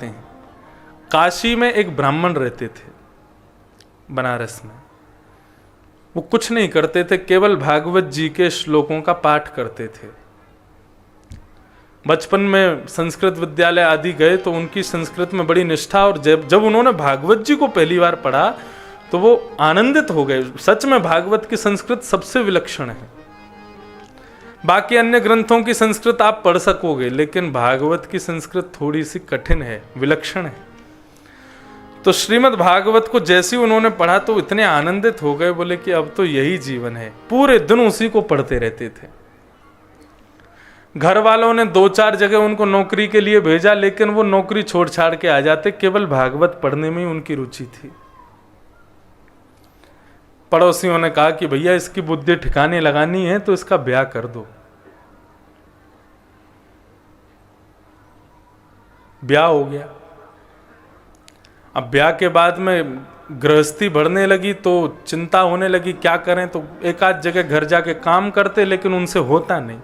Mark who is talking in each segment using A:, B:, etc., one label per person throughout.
A: हैं। काशी में एक ब्राह्मण रहते थे, बनारस में। वो कुछ नहीं करते थे, केवल भागवत जी के श्लोकों का पाठ करते थे। बचपन में संस्कृत विद्यालय आदि गए तो उनकी संस्कृत में बड़ी निष्ठा, और जब उन्होंने भागवत जी को पहली बार पढ़ा तो वो आनंदित हो गए। सच में भागवत की संस्कृत सबसे विलक्षण है। बाकी अन्य ग्रंथों की संस्कृत आप पढ़ सकोगे, लेकिन भागवत की संस्कृत थोड़ी सी कठिन है, विलक्षण है। तो श्रीमद् भागवत को जैसे ही उन्होंने पढ़ा तो इतने आनंदित हो गए, बोले कि अब तो यही जीवन है। पूरे दिन उसी को पढ़ते रहते थे। घर वालों ने 2-4 जगह उनको नौकरी के लिए भेजा, लेकिन वो नौकरी छोड़ छाड़ के आ जाते, केवल भागवत पढ़ने में ही उनकी रुचि थी। पड़ोसियों ने कहा कि भैया इसकी बुद्धि ठिकाने लगानी है तो इसका ब्याह कर दो। ब्याह हो गया। अब ब्याह के बाद में गृहस्थी बढ़ने लगी तो चिंता होने लगी क्या करें। तो एक आध जगह घर जाके काम करते, लेकिन उनसे होता नहीं।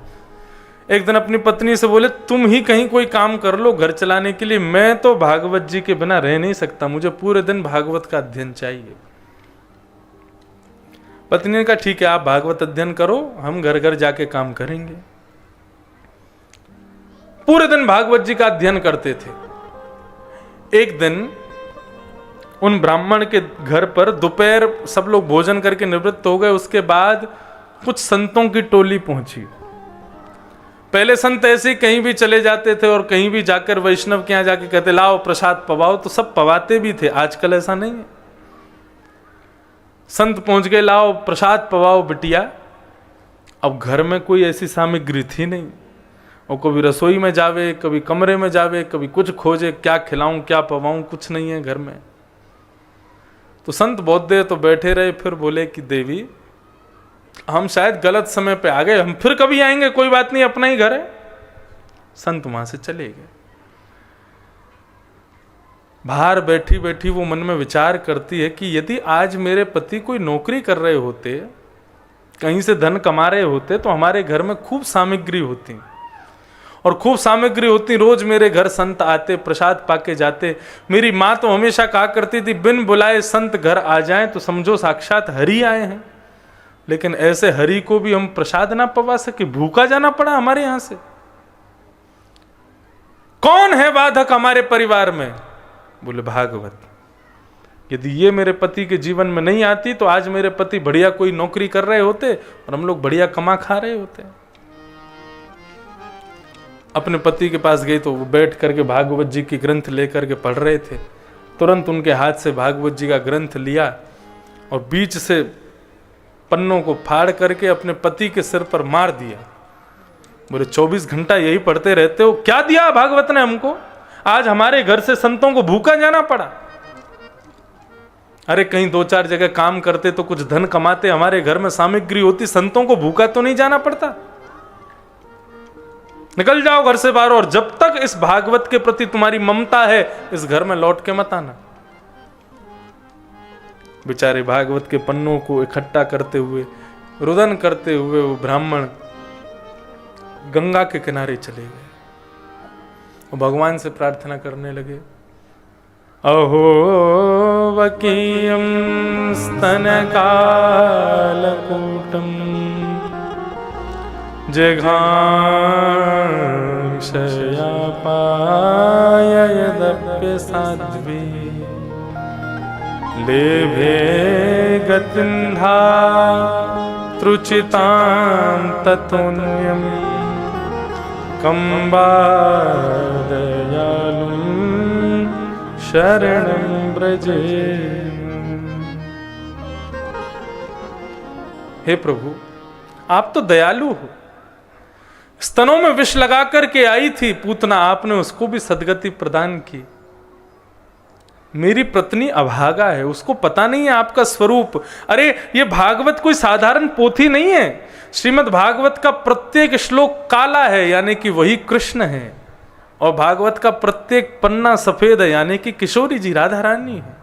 A: एक दिन अपनी पत्नी से बोले, तुम ही कहीं कोई काम कर लो घर चलाने के लिए, मैं तो भागवत जी के बिना रह नहीं सकता, मुझे पूरे दिन भागवत का अध्ययन चाहिए। पत्नी ने कहा ठीक है, आप भागवत अध्ययन करो, हम घर घर जाके काम करेंगे। पूरे दिन भागवत जी का अध्ययन करते थे। एक दिन उन ब्राह्मण के घर पर दोपहर सब लोग भोजन करके निवृत्त हो गए। उसके बाद कुछ संतों की टोली पहुंची। पहले संत ऐसे ही कहीं भी चले जाते थे और कहीं भी जाकर वैष्णव के यहां जाके कहते लाओ प्रसाद पवाओ, तो सब पवाते भी थे। आजकल ऐसा नहीं है। संत पहुंच गए, लाओ प्रसाद पवाओ बिटिया। अब घर में कोई ऐसी सामग्री थी नहीं, और कभी रसोई में जावे, कभी कमरे में जावे, कभी कुछ खोजे, क्या खिलाऊं क्या पवाऊं, कुछ नहीं है घर में। तो संत बहुत देर तो बैठे रहे, फिर बोले कि देवी हम शायद गलत समय पे आ गए, हम फिर कभी आएंगे, कोई बात नहीं, अपना ही घर है। संत वहां से चले गए। बाहर बैठी बैठी वो मन में विचार करती है कि यदि आज मेरे पति कोई नौकरी कर रहे होते, कहीं से धन कमा रहे होते, तो हमारे घर में खूब सामग्री होती, और खूब सामग्री होती। रोज मेरे घर संत आते, प्रसाद पाके जाते। मेरी माँ तो हमेशा कहा करती थी, बिन बुलाए संत घर आ जाएं तो समझो साक्षात हरि आए हैं। लेकिन ऐसे हरि को भी हम प्रसाद ना पवा सके, भूखा जाना पड़ा हमारे यहां से। कौन है बाधक हमारे परिवार में? बोले भागवत। यदि ये मेरे पति के जीवन में नहीं आती तो आज मेरे पति बढ़िया कोई नौकरी कर रहे होते और हम लोग बढ़िया कमा खा रहे होते। अपने पति के पास गई तो वो बैठ करके भागवत जी की ग्रंथ लेकर के पढ़ रहे थे। तुरंत उनके हाथ से भागवत जी का ग्रंथ लिया और बीच से पन्नों को फाड़ करके अपने पति के सिर पर मार दिया। बोले 24 घंटा यही पढ़ते रहते हो, क्या दिया भागवत ने हमको? आज हमारे घर से संतों को भूखा जाना पड़ा। अरे कहीं 2-4 जगह काम करते तो कुछ धन कमाते, हमारे घर में सामग्री होती, संतों को भूखा तो नहीं जाना पड़ता। निकल जाओ घर से बाहर, और जब तक इस भागवत के प्रति तुम्हारी ममता है इस घर में लौट के मत आना। बेचारे भागवत के पन्नों को इकट्ठा करते हुए, रुदन करते हुए वो ब्राह्मण गंगा के किनारे चले गए और भगवान से प्रार्थना करने लगे, अहो वकीयम स्तनकालकूटम जिघांसया पाय यदप्य साध्वी लेभे गतिन्धा त्रुचितां ततोन्यम कंबा दयालुं शरणं ब्रजे। हे प्रभु, आप तो दयालु हो। स्तनों में विष लगा करके आई थी पूतना, आपने उसको भी सदगति प्रदान की। मेरी पत्नी अभागा है, उसको पता नहीं है आपका स्वरूप। अरे ये भागवत कोई साधारण पोथी नहीं है। श्रीमद् भागवत का प्रत्येक श्लोक काला है, यानी कि वही कृष्ण है, और भागवत का प्रत्येक पन्ना सफेद है, यानी कि किशोरी जी राधा रानी है।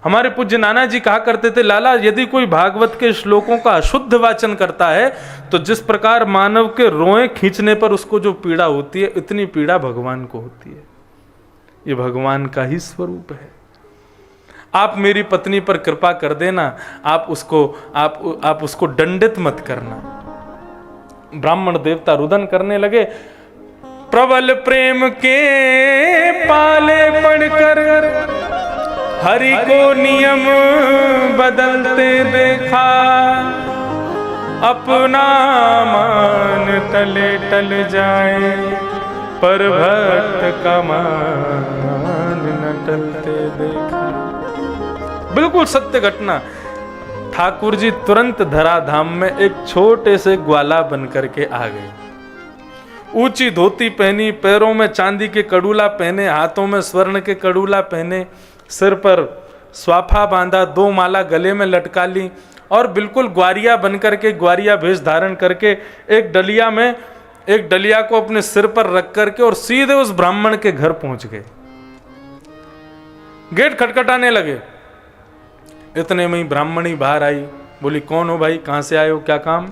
A: हमारे पूज्य नाना जी कहा करते थे, लाला यदि कोई भागवत के श्लोकों का अशुद्ध वाचन करता है तो जिस प्रकार मानव के रोए खींचने पर उसको जो पीड़ा होती है, इतनी पीड़ा भगवान को होती है। ये भगवान का ही स्वरूप है। आप मेरी पत्नी पर कृपा कर देना, आप उसको दंडित मत करना। ब्राह्मण देवता रुदन करने लगे। प्रबल प्रेम के पाले पढ़कर हरि को नियम बदलते देखा, अपना मान टले टल जाए पर भक्त का मान न टलते देखा। बिल्कुल सत्य घटना। ठाकुर जी तुरंत धराधाम में एक छोटे से ग्वाला बन करके आ गए। ऊंची धोती पहनी, पैरों में चांदी के कड़ूला पहने, हाथों में स्वर्ण के कड़ूला पहने, सिर पर स्वाफा बांधा, 2 माला गले में लटका ली और बिल्कुल ग्वारिया बन करके, ग्वारिया भेष धारण करके एक डलिया को अपने सिर पर रख करके और सीधे उस ब्राह्मण के घर पहुंच गए। गेट खटखटाने लगे। इतने में ही ब्राह्मणी बाहर आई, बोली कौन हो भाई, कहां से आए हो, क्या काम?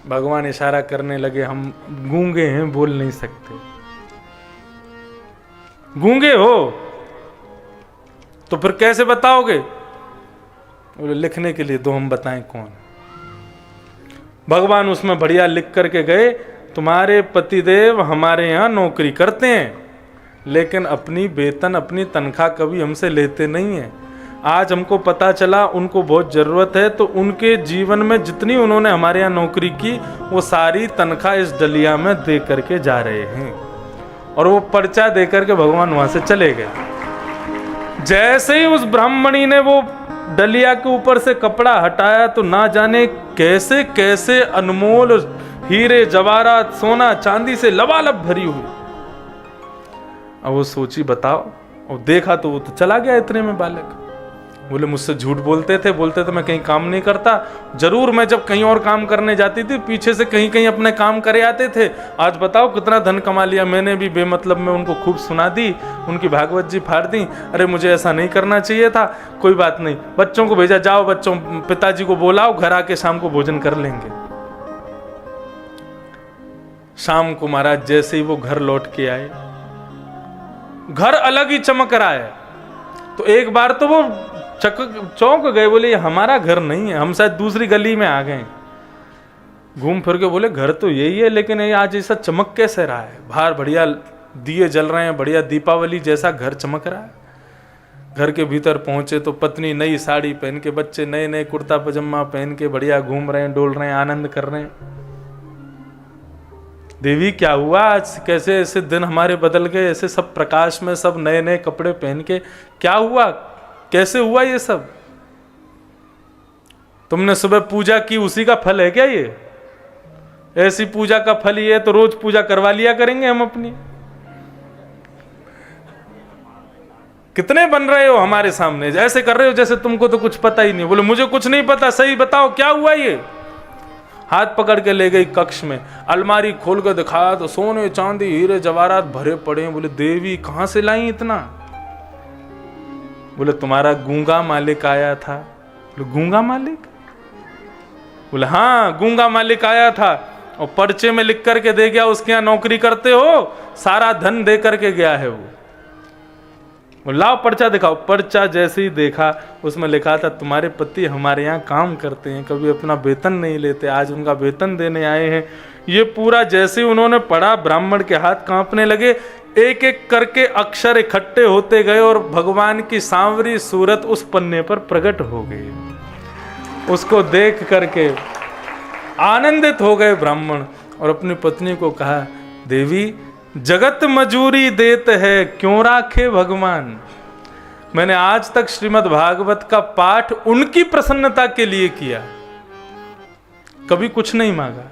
A: भगवान इशारा करने लगे, हम गूंगे हैं, बोल नहीं सकते। गूंगे हो तो फिर कैसे बताओगे? बोले लिखने के लिए दो, हम बताएं कौन। भगवान उसमें बढ़िया लिख करके गए, तुम्हारे पतिदेव हमारे यहां नौकरी करते हैं लेकिन अपनी वेतन, अपनी तनख्वाह कभी हमसे लेते नहीं है। आज हमको पता चला उनको बहुत ज़रूरत है, तो उनके जीवन में जितनी उन्होंने हमारे यहाँ नौकरी की वो सारी तनख्वाह इस डलिया में दे करके जा रहे हैं। और वो पर्चा दे करके भगवान वहाँ से चले गए। जैसे ही उस ब्राह्मणी ने वो डलिया के ऊपर से कपड़ा हटाया तो ना जाने कैसे कैसे अनमोल हीरे जवाहरात, सोना चांदी से लबालब भरी हुई। अब वो सोची बताओ, और देखा तो वो तो चला गया इतने में बालक। बोले मुझसे झूठ बोलते थे मैं कहीं काम नहीं करता। जरूर मैं जब कहीं और काम करने जाती थी पीछे से कहीं कहीं अपने काम करे आते थे। आज बताओ कितना धन कमा लिया मैंने भी बेमतलब में उनको खूब सुना दी, उनकी भागवत जी फाड़ दी। अरे मुझे ऐसा नहीं करना चाहिए था। कोई बात नहीं, बच्चों को भेजा, जाओ बच्चों पिताजी को बोलाओ, घर आके शाम को भोजन कर लेंगे। शाम को महाराज जैसे ही वो घर लौट के आए, घर अलग ही चमक रहा है। तो एक बार तो वो चौंक गए, बोले ये हमारा घर नहीं है, हम शायद दूसरी गली में आ गए। घूम फिर के बोले घर तो यही है, लेकिन ये आज ऐसा चमक कैसे रहा है? बाहर बढ़िया दिए जल रहे हैं, बढ़िया दीपावली जैसा घर चमक रहा है। घर के भीतर पहुंचे तो पत्नी नई साड़ी पहन के, बच्चे नए नए कुर्ता पजामा पहन के बढ़िया घूम रहे हैं, डोल रहे हैं, आनंद कर रहे हैं। देवी क्या हुआ आज, कैसे ऐसे दिन हमारे बदल गए, ऐसे सब प्रकाश में, सब नए नए कपड़े पहन के, क्या हुआ, कैसे हुआ ये सब? तुमने सुबह पूजा की, उसी का फल है क्या ये? ऐसी पूजा का फल ये तो रोज पूजा करवा लिया करेंगे हम अपनी। कितने बन रहे हो हमारे सामने, ऐसे कर रहे हो जैसे तुमको तो कुछ पता ही नहीं। बोले मुझे कुछ नहीं पता, सही बताओ क्या हुआ ये? हाथ पकड़ के ले गई कक्ष में, अलमारी खोल कर दिखाया तो सोने चांदी हीरे जवाहरात भरे पड़े हैं। बोले देवी कहां से लाई इतना? बोले तुम्हारा गूंगा मालिक आया था। बोले गूंगा मालिक? बोले हाँ गूंगा मालिक आया था और पर्चे में लिख करके दे गया, उसके यहाँ नौकरी करते हो, सारा धन दे करके गया है वो। लाओ पर्चा दिखाओ। पर्चा जैसे ही देखा उसमें लिखा था तुम्हारे पति हमारे यहाँ काम करते हैं, कभी अपना वेतन नहीं लेते, आज उनका वेतन देने आए हैं। ये पूरा जैसे ही उन्होंने पढ़ा ब्राह्मण के हाथ कांपने लगे, एक एक करके अक्षर इकट्ठे होते गए और भगवान की सांवरी सूरत उस पन्ने पर प्रकट हो गई। उसको देख करके आनंदित हो गए ब्राह्मण और अपनी पत्नी को कहा देवी जगत मजूरी देते है क्यों राखे भगवान। मैंने आज तक श्रीमद् भागवत का पाठ उनकी प्रसन्नता के लिए किया, कभी कुछ नहीं मांगा।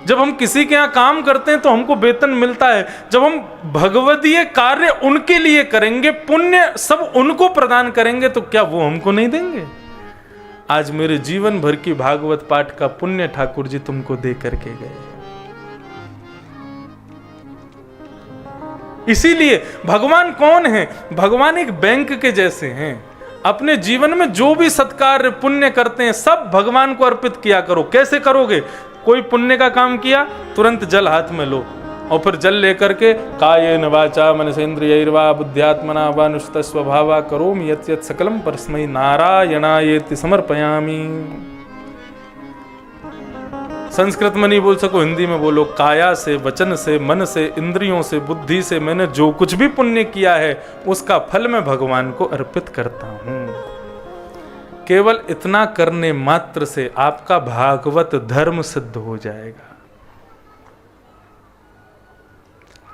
A: जब हम किसी के यहां काम करते हैं तो हमको वेतन मिलता है, जब हम भगवदीय कार्य उनके लिए करेंगे, पुण्य सब उनको प्रदान करेंगे, तो क्या वो हमको नहीं देंगे? आज मेरे जीवन भर की भागवत पाठ का पुण्य ठाकुर जी तुमको दे करके गए। इसीलिए भगवान कौन है? भगवान एक बैंक के जैसे हैं। अपने जीवन में जो भी सत्कार पुण्य करते हैं सब भगवान को अर्पित किया करो। कैसे करोगे? कोई पुण्य का काम किया, तुरंत जल हाथ में लो, और फिर जल लेकर के कायेन वाचा मनसेन्द्रियैर्वा बुद्ध्यात्मना वा अनुष्ठित स्वभावा करोमि यत् यत् सकलम परस्मै नारायणायेति समर्पयामि। संस्कृत में नहीं बोल सको, हिंदी में बोलो। काया से, वचन से, मन से, इंद्रियों से, बुद्धि से मैंने जो कुछ भी पुण्य किया है उसका फल मैं भगवान को अर्पित करता हूं। केवल इतना करने मात्र से आपका भागवत धर्म सिद्ध हो जाएगा।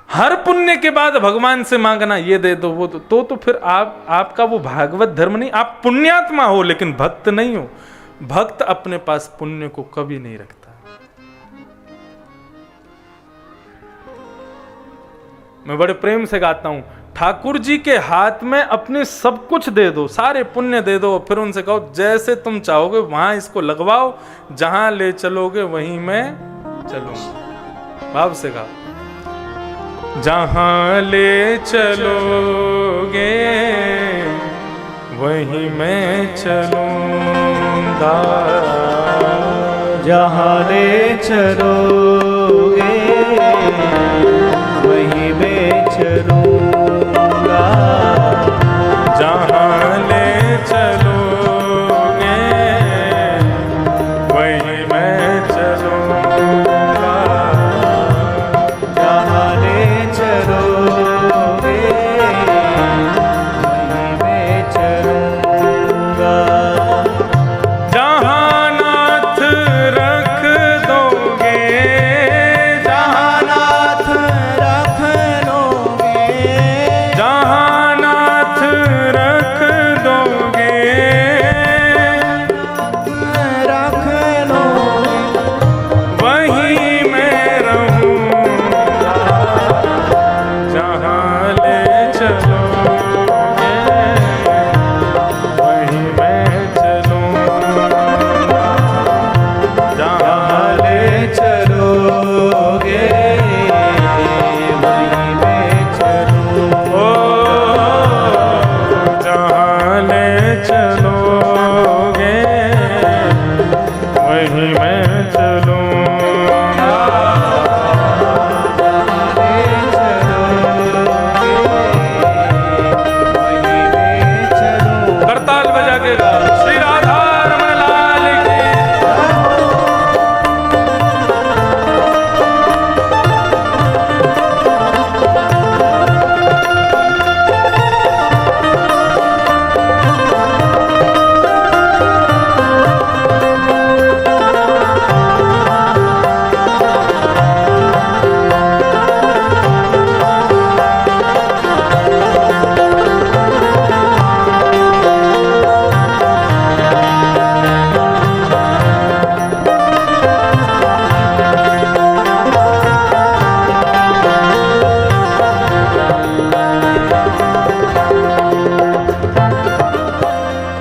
A: हर पुण्य के बाद भगवान से मांगना ये दे दो वो तो फिर आपका वो भागवत धर्म नहीं। आप पुण्यात्मा हो लेकिन भक्त नहीं हो। भक्त अपने पास पुण्य को कभी नहीं रखता। मैं बड़े प्रेम से गाता हूं, ठाकुर जी के हाथ में अपने सब कुछ दे दो, सारे पुण्य दे दो, फिर उनसे कहो जैसे तुम चाहोगे वहां इसको लगवाओ, जहां ले चलोगे वहीं मैं चलूंगा। भाव से गाओ, जहां ले चलोगे वहीं मैं चलूंगा,
B: जहां ले चलोगे वहीं मैं चलूंगा,
A: जहां ले चलोगे वहीं मैं चलूंगा,
B: जहां ले चलोगे वहीं मैं चलूंगा,
A: जहां नाथ रख दोगे,
B: जहां नाथ रख लोगे,
A: जहां नाथ रख दोगे
B: रख लोगे
A: वहीं मैं रहूंगा, जहां ले चलोगे वहीं मैं चलूंगा, जहां
B: ले चलोगे वहीं मैं चलूंगा,
A: जहां ले चलोगे वहीं मैं चलूंगा,
B: ले चलोगे वहीं मैं चलूंगा।
A: करताल बजा के गाओ, श्री राधा रमण लाल की।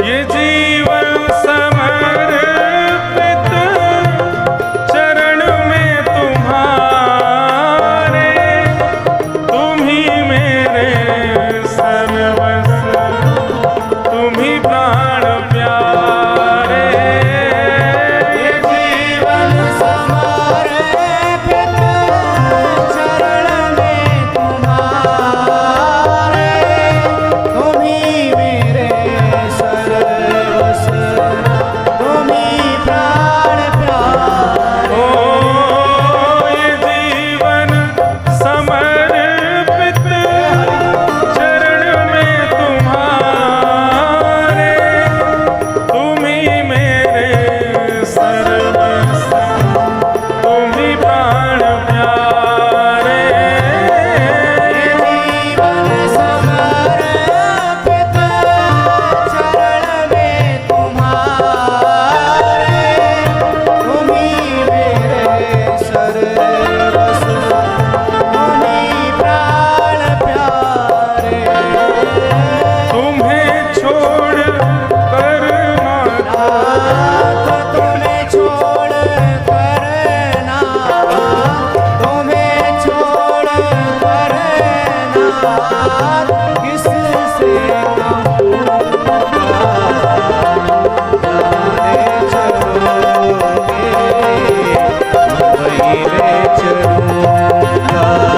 A: ये जीवन समर्पित चरण में तुम्हारे, तुम ही मेरे सर्वस्व, तुम ही प्राण प्यारे।
B: ये जीवन समर्पित चरण में तुम्हारे, तुम ही मेरे सर्वस्व, तुम ही प्राण प्यारे।
A: ओ ये जीवन समर्पित चरण में तुम्हारे, तुम ही मेरे सर्वस्व, तुम ही प्राण प्यारे।
B: ये जीवन समर्पित चरण में तुम्हारे, तुम ही मेरे सर्वस्व, तुम ही प्राण प्यारे।
A: तुम्हें छोड़ कर माता,
B: तुम्हें छोड़ कर नाथ, तुम्हें छोड़ कर नाथ, किससे कहूँगा, जाने चलोगे वहीं मैं चलूंगा,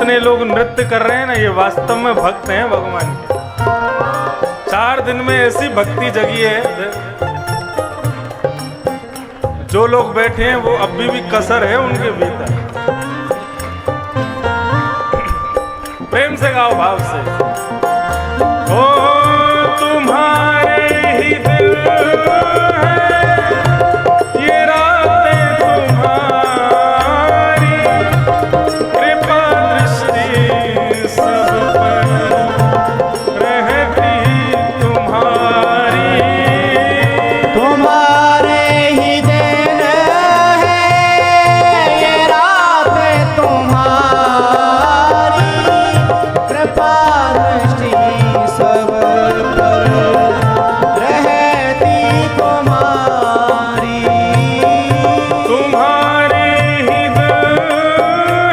A: जितने लोग नृत्य कर रहे हैं ना, ये वास्तव में भक्त हैं भगवान के। 4 दिन में ऐसी भक्ति जगी है, जो लोग बैठे हैं वो अभी भी कसर है उनके भीतर। प्रेम से गाओ, भाव से। ओ तुम्हारे ही दिल है, ये रातें तुम्हारी, कृपा दृष्टि सब पर रहती तुम्हारी।
B: तुम्हारे ही दिन है, ये रातें तुम्हारी, कृपा दृष्टि सब पर रहती तुम्हारी।
A: तुम्हारे ही दिल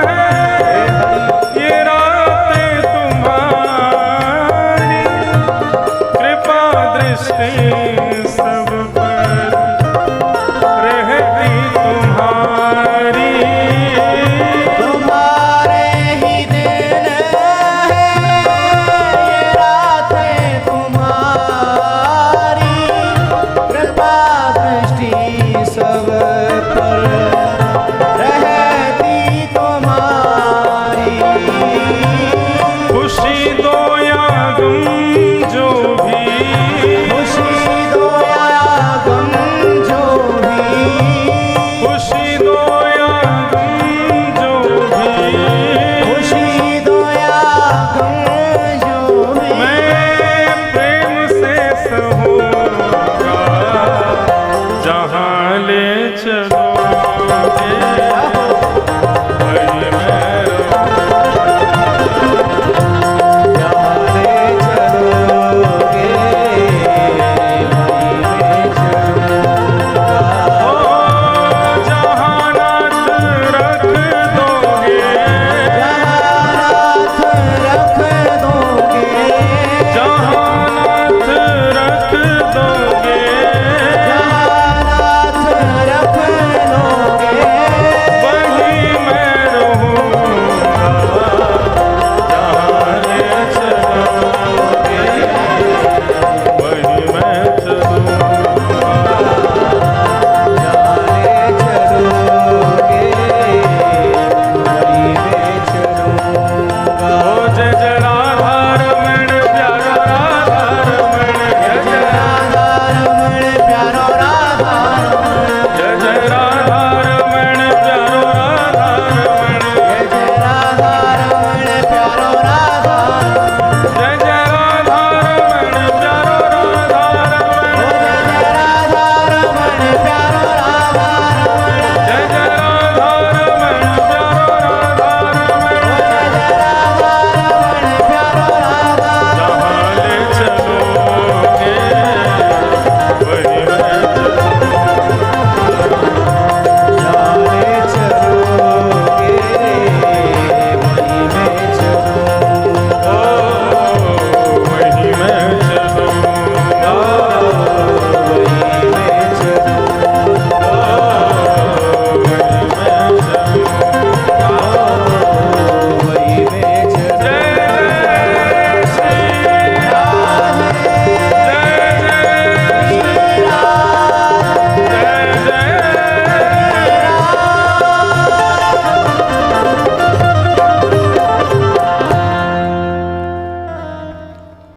A: है, ये रातें तुम्हारी, कृपा दृष्टि सब पर रहती तुम्हारी।
B: तुम्हारे ही दिन है, ये रातें तुम्हारी, कृपा दृष्टि सब पर रहती तुम्हारी।
A: खुशी दो या